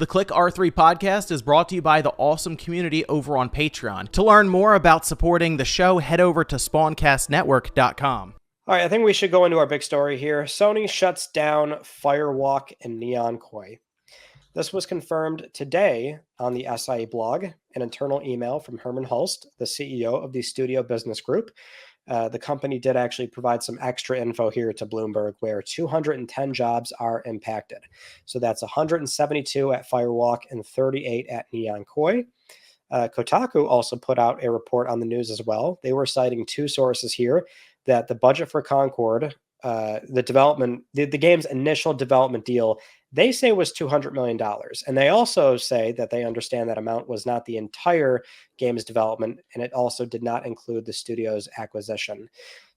The Click R3 podcast is brought to you by the awesome community over on Patreon. To learn more about supporting the show, head over to spawncastnetwork.com. All right, I think we should go into our big story here. Sony shuts down Firewalk and Neon Koi. This was confirmed today on the SIE blog, an internal email from Herman Hulst, the CEO of the Studio Business Group. The company did actually provide some extra info here to Bloomberg, where 210 jobs are impacted. So that's 172 at Firewalk and 38 at Neon Koi. Kotaku also put out a report on the news as well. They were citing two sources here that the budget for Concord, the game's initial development deal, they say was $200 million. And they also say that they understand that amount was not the entire game's development, and it also did not include the studio's acquisition.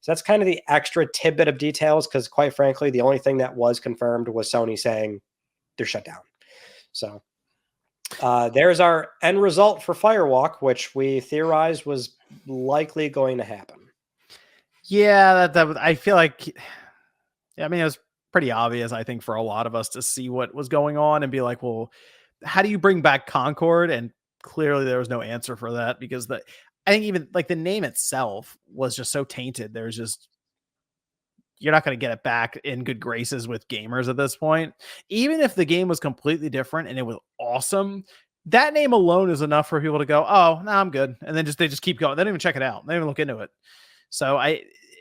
So that's kind of the extra tidbit of details, because quite frankly, the only thing that was confirmed was Sony saying they're shut down. So there's our end result for Firewalk, which we theorized was likely going to happen. Yeah, I feel like, I mean, it was pretty obvious, I think, for a lot of us to see what was going on and be like, well, how do you bring back Concord? And clearly there was no answer for that, because I think even like the name itself was just so tainted. There's just, you're not going to get it back in good graces with gamers at this point. Even if the game was completely different and it was awesome, that name alone is enough for people to go, oh, no, I'm good. And then they just keep going. They don't even check it out. They don't even look into it. So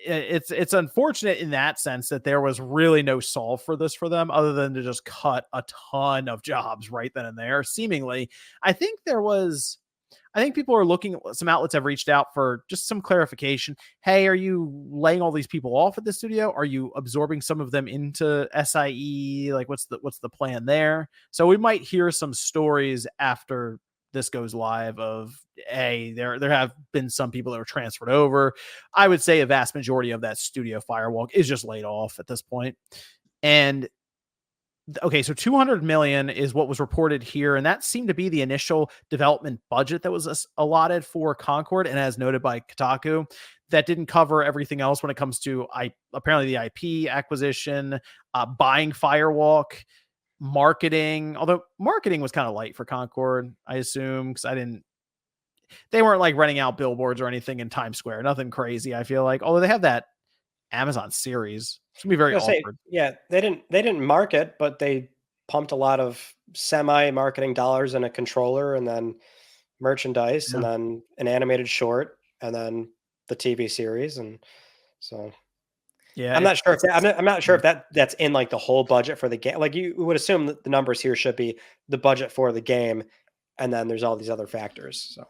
it's unfortunate in that sense that there was really no solve for this for them, other than to just cut a ton of jobs right then and there. Seemingly, I think people are looking, some outlets have reached out for just some clarification. Hey, are you laying all these people off at the studio? Are you absorbing some of them into SIE? Like, what's the plan there? So we might hear some stories after this goes live of, hey, there have been some people that were transferred over. I would say a vast majority of that studio Firewalk is just laid off at this point. And okay, so 200 million is what was reported here, and that seemed to be the initial development budget that was allotted for Concord. And as noted by Kotaku, that didn't cover everything else when it comes to apparently the IP acquisition, buying Firewalk, marketing. Although marketing was kind of light for Concord, I assume, because they weren't like renting out billboards or anything in Times Square. Nothing crazy, I feel like. Although they have that Amazon series. It's gonna be very awkward. They didn't market, but they pumped a lot of semi-marketing dollars in a controller, and then merchandise, and then an animated short, and then the TV series. And so yeah, I'm not sure if that's in like the whole budget for the game. Like, you would assume that the numbers here should be the budget for the game, and then there's all these other factors. So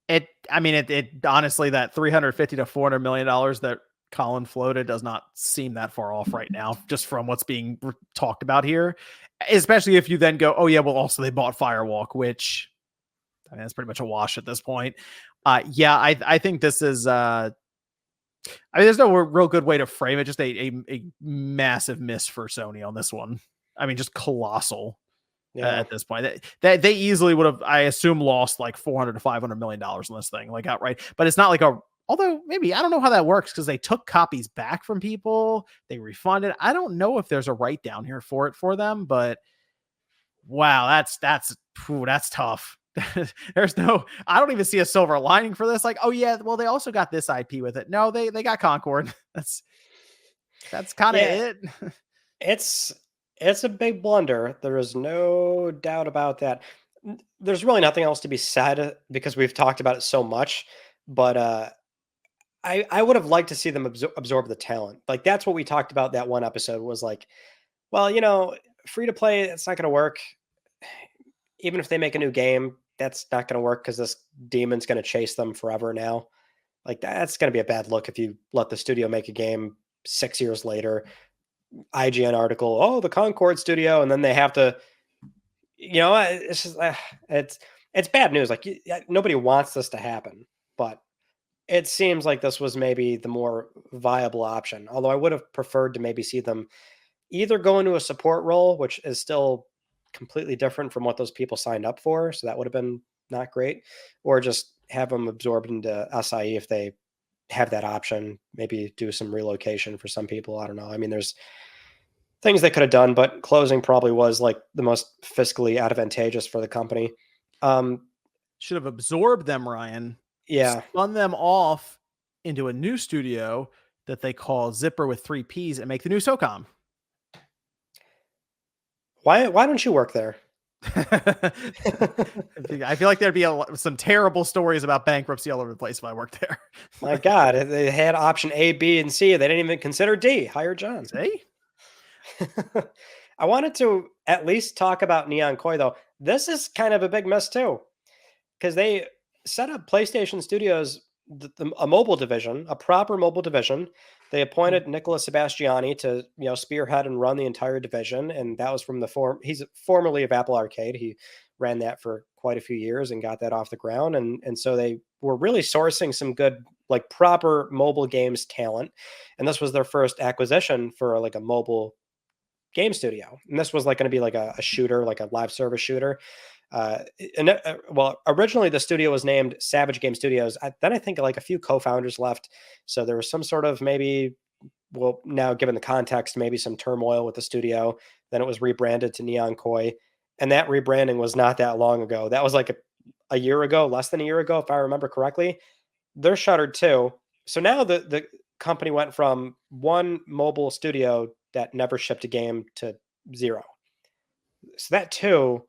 it honestly, that $350 to $400 million that Colin floated does not seem that far off right now, just from what's being talked about here. Especially if you then go, oh yeah, well also they bought Firewalk, which I mean, that's pretty much a wash at this point. I think this is there's no real good way to frame it. Just a massive miss for Sony on this one. I mean, just colossal. At this point, that they easily would have, I assume, lost like $400 to $500 million on this thing, like outright. But it's not like although maybe, I don't know how that works, because they took copies back from people, they refunded. I don't know if there's a write down here for them, but wow, that's tough. There's no, I don't even see a silver lining for this. Like, oh yeah, well they also got this IP with it. No, they got Concord. That's kind of it. It's a big blunder. There is no doubt about that. There's really nothing else to be said, because we've talked about it so much. But I would have liked to see them absorb the talent. Like, that's what we talked about that one episode, was like, well, free to play, it's not going to work. Even if they make a new game, that's not going to work, because this demon's going to chase them forever now. Like, that's going to be a bad look if you let the studio make a game 6 years later. IGN article, oh, the Concord studio, and then they have to, it's just, it's bad news. Like, nobody wants this to happen, but it seems like this was maybe the more viable option. Although I would have preferred to maybe see them either go into a support role, which is still completely different from what those people signed up for, so that would have been not great, or just have them absorbed into SIE if they have that option. Maybe do some relocation for some people. I don't know. I mean, there's things they could have done, but closing probably was like the most fiscally advantageous for the company. Should have absorbed them, Ryan. Yeah. Spun them off into a new studio that they call Zipper with 3 Ps and make the new SOCOM. Why don't you work there? I feel like there'd be some terrible stories about bankruptcy all over the place if I worked there. My God, they had option A, B, and C. They didn't even consider D. Hire John. See? I wanted to at least talk about Neon Koi, though. This is kind of a big miss, too, because they set up PlayStation Studios, a mobile division, a proper mobile division. They appointed Nicolas Sebastiani to, spearhead and run the entire division, and that was from he's formerly of Apple Arcade. He ran that for quite a few years and got that off the ground, and so they were really sourcing some good, like, proper mobile games talent, and this was their first acquisition for like a mobile game studio, and this was like going to be like a shooter, like a live service shooter. Well, originally the studio was named Savage Game Studios. Then I think like a few co-founders left, so there was some sort of maybe, well, now given the context, maybe some turmoil with the studio. Then it was rebranded to Neon Koi, and that rebranding was not that long ago. That was like a year ago, less than a year ago, if I remember correctly. They're shuttered too. So now the company went from one mobile studio that never shipped a game to zero. So that too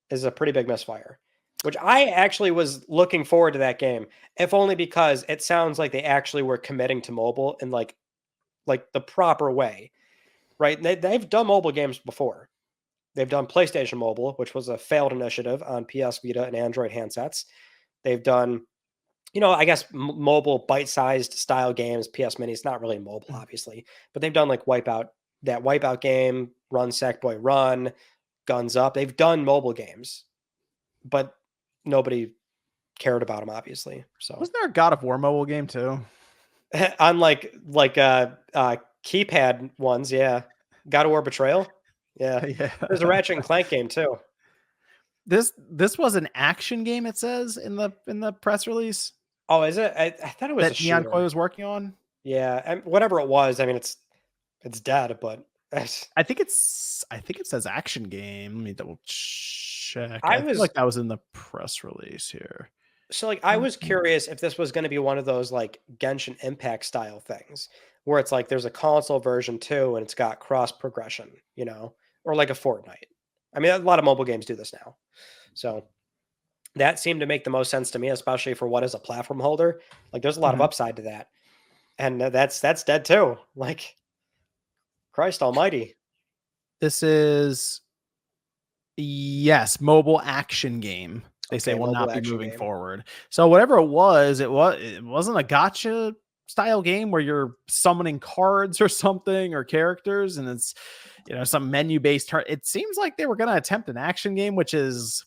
is a pretty big misfire, which I actually was looking forward to that game, if only because it sounds like they actually were committing to mobile in like the proper way, right? They've done mobile games before. They've done PlayStation Mobile, which was a failed initiative on PS Vita and Android handsets. They've done, I guess mobile bite-sized style games. PS Mini is not really mobile, obviously, but they've done like Wipeout, that Wipeout game, Run Sackboy Run, Guns Up. They've done mobile games, but nobody cared about them, obviously. So wasn't there a God of War mobile game too? On like keypad ones, yeah. God of War Betrayal, yeah. Yeah. There's a Ratchet and Clank game too. This was an action game. It says in the press release. Oh, is it? I thought it was that a Neon shooter. Koi was working on. Yeah, and whatever it was. I mean, it's dead, but I think it says action game. Let me double check. I feel like that was in the press release here. So like I was curious if this was going to be one of those like Genshin Impact style things where it's like there's a console version too and it's got cross progression, or like a Fortnite. I mean, a lot of mobile games do this now. So that seemed to make the most sense to me, especially for what is a platform holder. Like there's a lot of upside to that. And that's dead too. Like, Christ almighty. This is, yes, mobile action game. They say will not be moving forward. So whatever it wasn't a gotcha style game where you're summoning cards or something or characters and it's some menu based it seems like they were going to attempt an action game, which is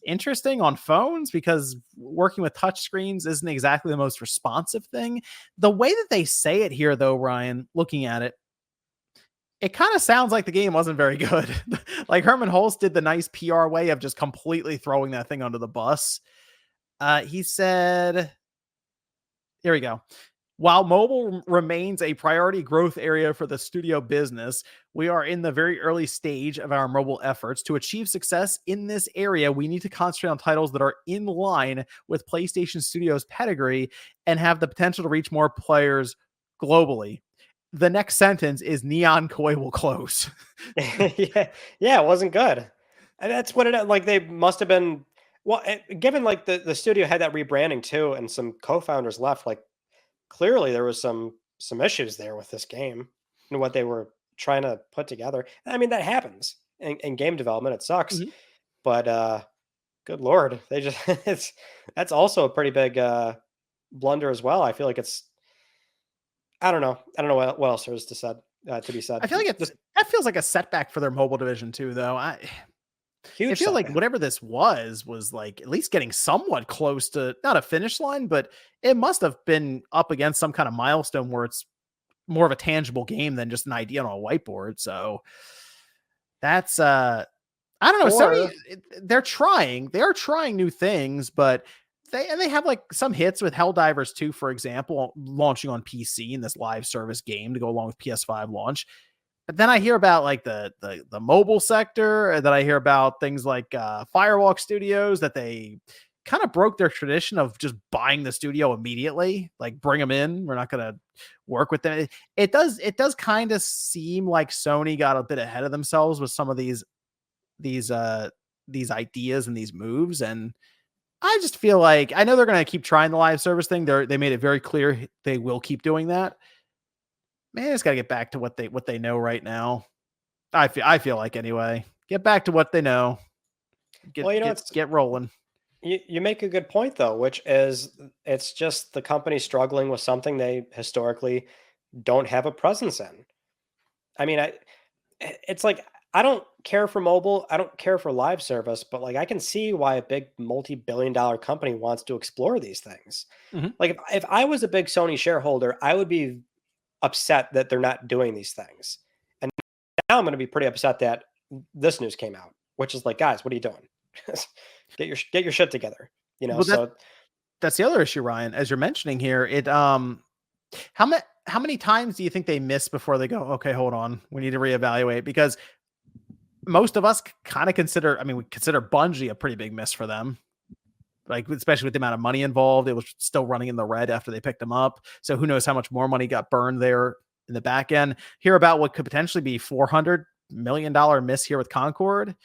interesting on phones because working with touch screens isn't exactly the most responsive thing. The way that they say it here though, Ryan, looking at it kind of sounds like the game wasn't very good. Like Herman Hulst did the nice PR way of just completely throwing that thing under the bus. He said, here we go. While mobile remains a priority growth area for the studio business, we are in the very early stage of our mobile efforts. To achieve success in this area, we need to concentrate on titles that are in line with PlayStation Studios' pedigree and have the potential to reach more players globally. The next sentence is Neon Koi will close. yeah, it wasn't good. And that's what it like. They must have been. Well, given like the studio had that rebranding too, and some co-founders left. Like clearly there was some issues there with this game and what they were trying to put together. I mean that happens in game development. It sucks, but good lord, they just that's also a pretty big blunder as well. I feel like it's. I don't know what else there is to be said. I feel like that feels like a setback for their mobile division too, though. I feel setback. Like whatever this was like at least getting somewhat close to not a finish line, but it must have been up against some kind of milestone where it's more of a tangible game than just an idea on a whiteboard. So that's I don't know. Sony, they are trying new things, but they have like some hits with Helldivers 2, for example, launching on PC in this live service game to go along with PS5 launch. But then I hear about like the mobile sector, and then I hear about things like Firewalk Studios that they kind of broke their tradition of just buying the studio immediately, like bring them in. We're not going to work with them. It does kind of seem like Sony got a bit ahead of themselves with some of these uh these ideas and these moves, and I just feel like I know they're going to keep trying the live service thing. They made it very clear they will keep doing that. Man, it's got to get back to what they know right now. I feel like anyway. Get back to what they know. Get Well, get get rolling. you make a good point though, which is it's just the company struggling with something they historically don't have a presence in. I mean, it's like I don't care for mobile, I don't care for live service, but like I can see why a big multi-billion-dollar company wants to explore these things. Mhm. Like if I was a big Sony shareholder, I would be upset that they're not doing these things. And now I'm going to be pretty upset that this news came out, which is like, guys, what are you doing? Get your shit together. Well, So that's the other issue, Ryan. As you're mentioning here, how many times do you think they miss before they go, okay, hold on, we need to reevaluate? Because most of us kind of consider, I mean, we consider Bungie a pretty big miss for them. Like, especially with the amount of money involved, it was still running in the red after they picked them up. So who knows how much more money got burned there in the back end. Hear about what could potentially be $400 million miss here with Concord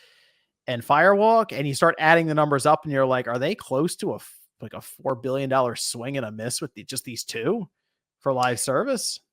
and Firewalk, and you start adding the numbers up, and you're like, are they close to a $4 billion swing and a miss with just these two for live service?